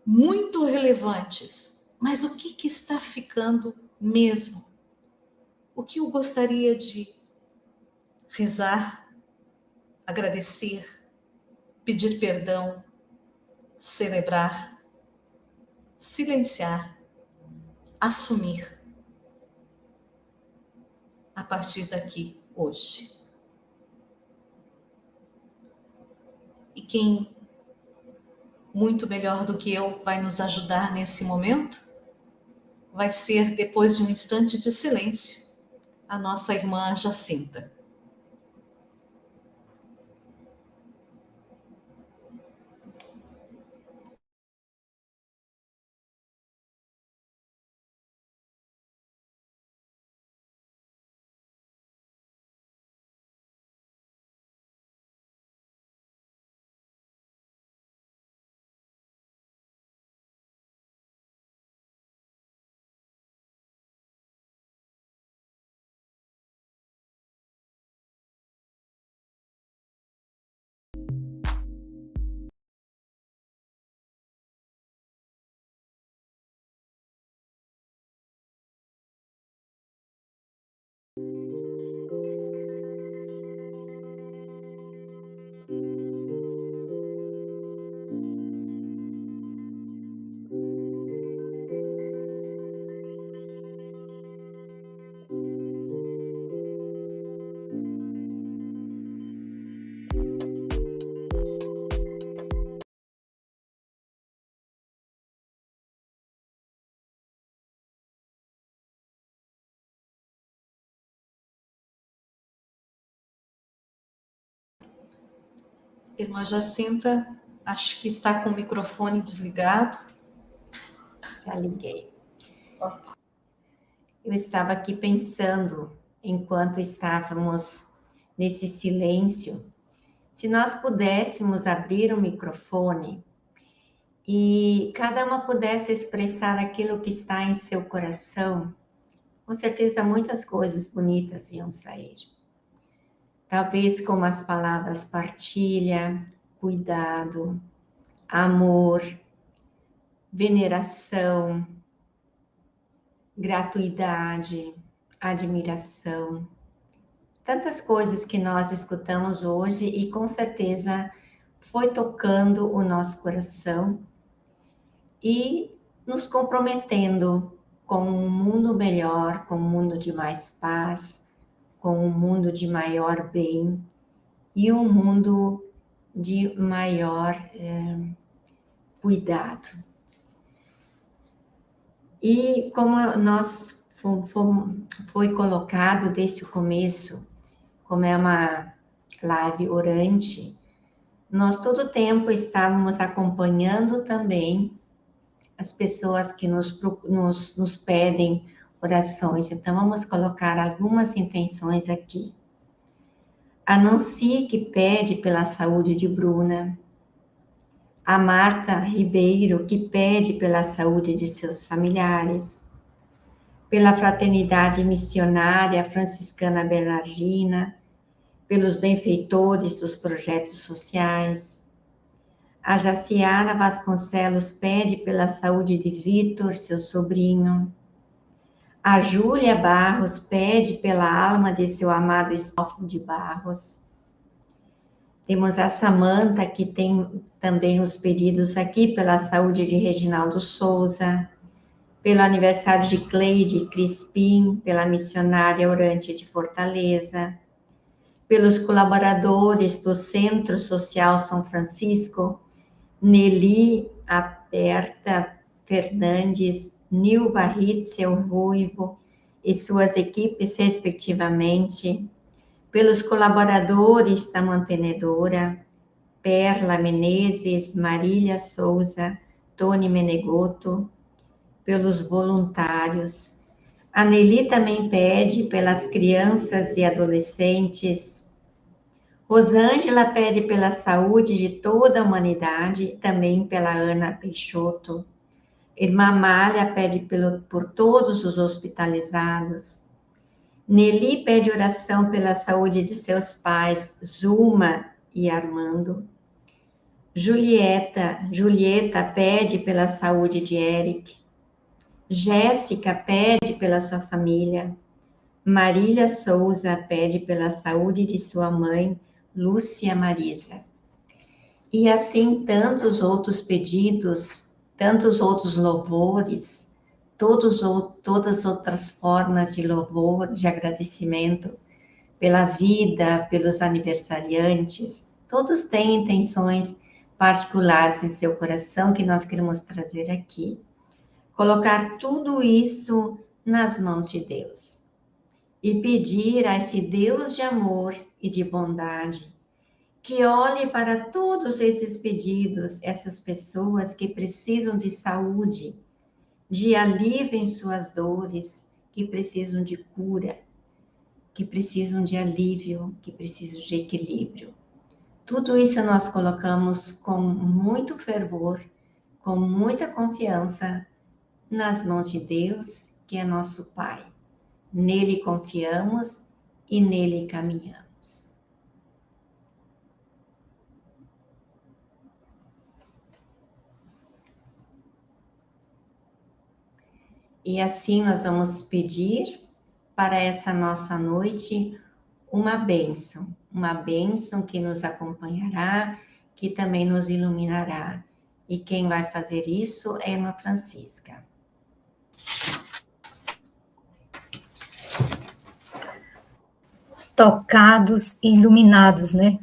muito relevantes, mas o que está ficando mesmo? O que eu gostaria de rezar, agradecer, pedir perdão, celebrar, silenciar, assumir a partir daqui, hoje. E quem muito melhor do que eu vai nos ajudar nesse momento vai ser, depois de um instante de silêncio, a nossa irmã Jacinta. Irmã Jacinta, acho que está com o microfone desligado. Já liguei. Eu estava aqui pensando, enquanto estávamos nesse silêncio, Se nós pudéssemos abrir o microfone e cada uma pudesse expressar aquilo que está em seu coração, com certeza muitas coisas bonitas iam sair. Talvez como as palavras partilha, cuidado, amor, veneração, gratuidade, admiração. Tantas coisas que nós escutamos hoje e com certeza foi tocando o nosso coração e nos comprometendo com um mundo melhor, com um mundo de mais paz, com um mundo de maior bem e um mundo de maior cuidado. E como nós foi colocado desde o começo, como é uma live orante, nós todo o tempo estávamos acompanhando também as pessoas que nos pedem orações. Então, vamos colocar algumas intenções aqui. A Nancy, que pede pela saúde de Bruna. A Marta Ribeiro, que pede pela saúde de seus familiares. Pela fraternidade missionária franciscana Bernardina, pelos benfeitores dos projetos sociais. A Jaciara Vasconcelos pede pela saúde de Vitor, seu sobrinho. A Júlia Barros pede pela alma de seu amado Estófilo de Barros. Temos a Samanta, que tem também os pedidos aqui pela saúde de Reginaldo Souza, pelo aniversário de Cleide Crispim, pela missionária orante de Fortaleza, pelos colaboradores do Centro Social São Francisco, Nelly Aperta Fernandes, Nilva Ritzel Ruivo e suas equipes, respectivamente, pelos colaboradores da mantenedora, Perla Menezes, Marília Souza, Tony Menegoto, pelos voluntários. A Nelly também pede pelas crianças e adolescentes. Rosângela pede pela saúde de toda a humanidade, também pela Ana Peixoto. Irmã Malha pede por todos os hospitalizados. Nelly pede oração pela saúde de seus pais, Zuma e Armando. Julieta pede pela saúde de Eric. Jéssica pede pela sua família. Marília Souza pede pela saúde de sua mãe, Lúcia Marisa. E assim tantos outros pedidos, tantos outros louvores, todas outras formas de louvor, de agradecimento pela vida, pelos aniversariantes. Todos têm intenções particulares em seu coração que nós queremos trazer aqui. Colocar tudo isso nas mãos de Deus e pedir a esse Deus de amor e de bondade que olhe para todos esses pedidos, essas pessoas que precisam de saúde, de alívio em suas dores, que precisam de cura, que precisam de alívio, que precisam de equilíbrio. Tudo isso nós colocamos com muito fervor, com muita confiança nas mãos de Deus, que é nosso Pai. Nele confiamos e nele caminhamos. E assim nós vamos pedir para essa nossa noite uma bênção que nos acompanhará, que também nos iluminará. E quem vai fazer isso é a Irmã Francisca. Tocados e iluminados, né?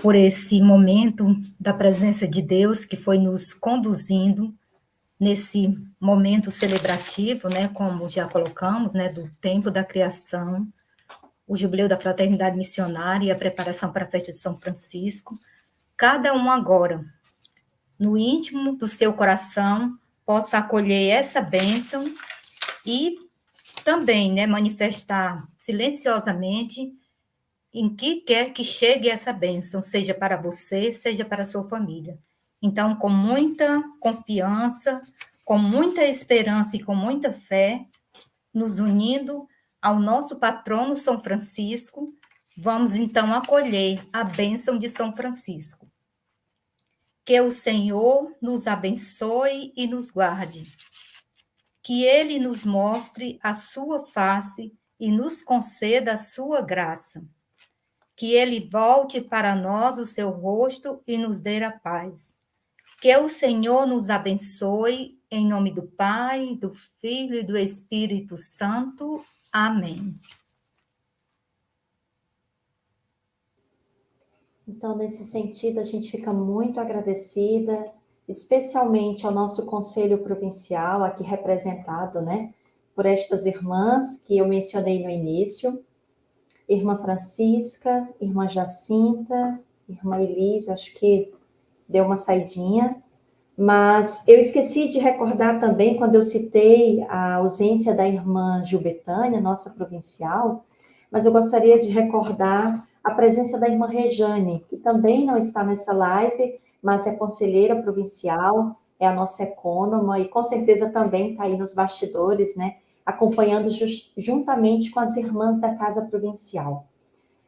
Por esse momento da presença de Deus que foi nos conduzindo nesse momento celebrativo, né? Como já colocamos, né? Do tempo da criação, o jubileu da fraternidade missionária e a preparação para a festa de São Francisco. Cada um agora, no íntimo do seu coração, possa acolher essa bênção e também, né? Manifestar silenciosamente em que quer que chegue essa bênção, seja para você, seja para a sua família. Então, com muita confiança, com muita esperança e com muita fé, nos unindo ao nosso patrono São Francisco, vamos então acolher a bênção de São Francisco. Que o Senhor nos abençoe e nos guarde. Que Ele nos mostre a sua face e nos conceda a sua graça. Que Ele volte para nós o seu rosto e nos dê a paz. Que o Senhor nos abençoe, em nome do Pai, do Filho e do Espírito Santo. Amém. Então, nesse sentido, a gente fica muito agradecida, especialmente ao nosso Conselho Provincial, aqui representado, né, por estas irmãs que eu mencionei no início, Irmã Francisca, Irmã Jacinta, Irmã Elise, acho que deu uma saidinha, mas eu esqueci de recordar também, quando eu citei a ausência da Irmã Gilbetânia, nossa provincial, mas eu gostaria de recordar a presença da Irmã Rejane, que também não está nessa live, mas é conselheira provincial, é a nossa ecônoma, e com certeza também está aí nos bastidores, né, acompanhando juntamente com as irmãs da Casa Provincial.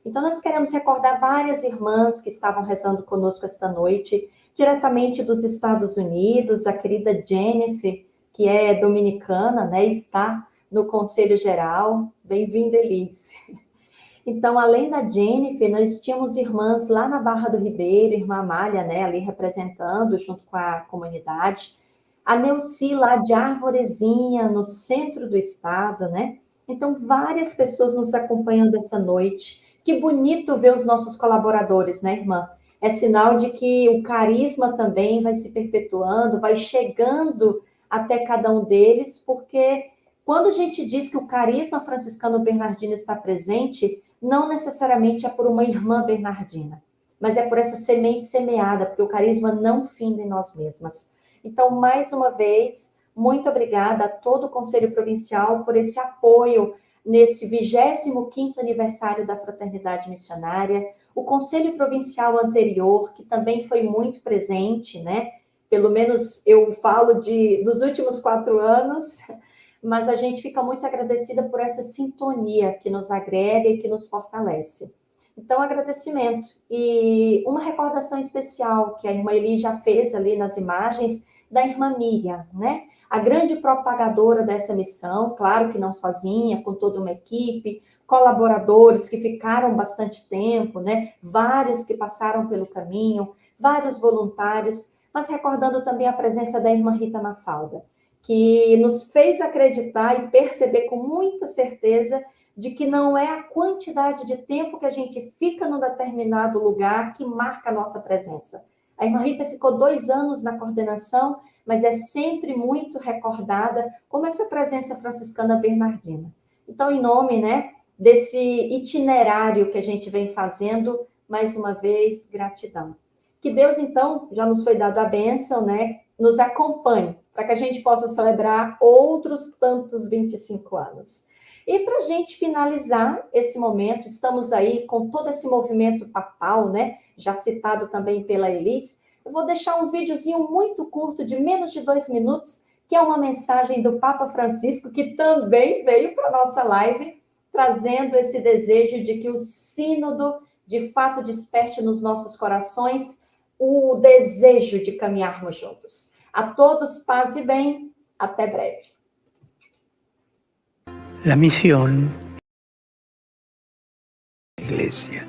Então, nós queremos recordar várias irmãs que estavam rezando conosco esta noite, diretamente dos Estados Unidos, a querida Jennifer, que é dominicana, né, está no Conselho Geral. Bem-vinda, Elise. Então, além da Jennifer, nós tínhamos irmãs lá na Barra do Ribeiro, irmã Amália, né, ali representando junto com a comunidade, a Neuci lá de Arvorezinha, no centro do estado, né? Então, várias pessoas nos acompanhando essa noite. Que bonito ver os nossos colaboradores, né, irmã? É sinal de que o carisma também vai se perpetuando, vai chegando até cada um deles, porque quando a gente diz que o carisma franciscano bernardino está presente, não necessariamente é por uma irmã bernardina, mas é por essa semente semeada, porque o carisma não finda em nós mesmas. Então, mais uma vez, muito obrigada a todo o Conselho Provincial por esse apoio nesse 25º aniversário da Fraternidade Missionária, o Conselho Provincial anterior, que também foi muito presente, né? Pelo menos eu falo dos últimos 4 anos, mas a gente fica muito agradecida por essa sintonia que nos agrega e que nos fortalece. Então, agradecimento. E uma recordação especial que a irmã Eli já fez ali nas imagens, da irmã Miriam, né? A grande propagadora dessa missão, claro que não sozinha, com toda uma equipe, colaboradores que ficaram bastante tempo, né? Vários que passaram pelo caminho, vários voluntários, mas recordando também a presença da irmã Rita Mafalda, que nos fez acreditar e perceber com muita certeza de que não é a quantidade de tempo que a gente fica num determinado lugar que marca a nossa presença. A irmã Rita ficou 2 anos na coordenação, mas é sempre muito recordada como essa presença franciscana bernardina. Então, em nome, né, desse itinerário que a gente vem fazendo, mais uma vez, gratidão. Que Deus, então, já nos foi dado a bênção, né, nos acompanhe, para que a gente possa celebrar outros tantos 25 anos. E para a gente finalizar esse momento, estamos aí com todo esse movimento papal, né? Já citado também pela Elise. Eu vou deixar um videozinho muito curto, de menos de 2 minutos, que é uma mensagem do Papa Francisco, que também veio para a nossa live, trazendo esse desejo de que o sínodo, de fato, desperte nos nossos corações o desejo de caminharmos juntos. A todos, paz e bem. Até breve. La misión de la iglesia.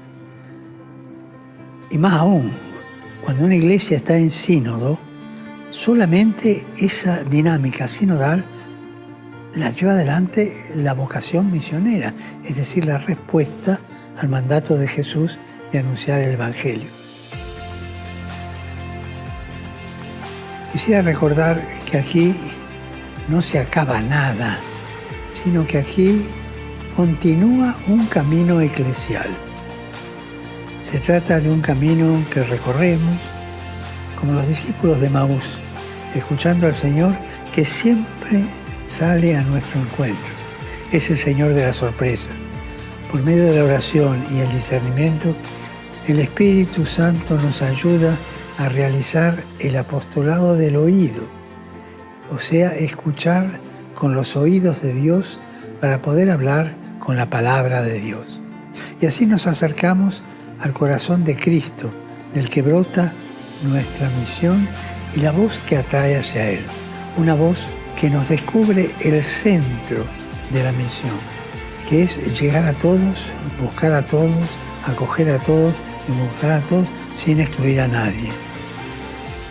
Y más aún, cuando una iglesia está en sínodo, solamente esa dinámica sinodal la lleva adelante la vocación misionera, es decir, la respuesta al mandato de Jesús de anunciar el Evangelio. Quisiera recordar que aquí no se acaba nada, sino que aquí continúa un camino eclesial. Se trata de un camino que recorremos como los discípulos de Maús, escuchando al Señor que siempre sale a nuestro encuentro. Es el Señor de la sorpresa. Por medio de la oración y el discernimiento, el Espíritu Santo nos ayuda a realizar el apostolado del oído, o sea, escuchar con los oídos de Dios para poder hablar con la palabra de Dios. Y así nos acercamos al corazón de Cristo, del que brota nuestra misión y la voz que atrae hacia Él. Una voz que nos descubre el centro de la misión, que es llegar a todos, buscar a todos, acoger a todos y mostrar a todos sin excluir a nadie.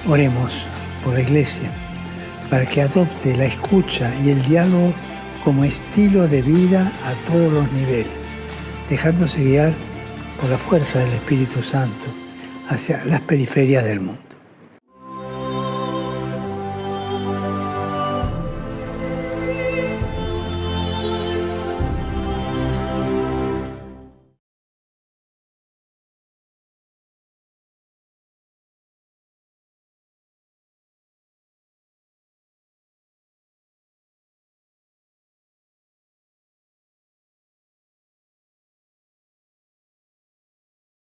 Oremos por la Iglesia para que adopte la escucha y el diálogo como estilo de vida a todos los niveles, dejándose guiar por la fuerza del Espíritu Santo hacia las periferias del mundo.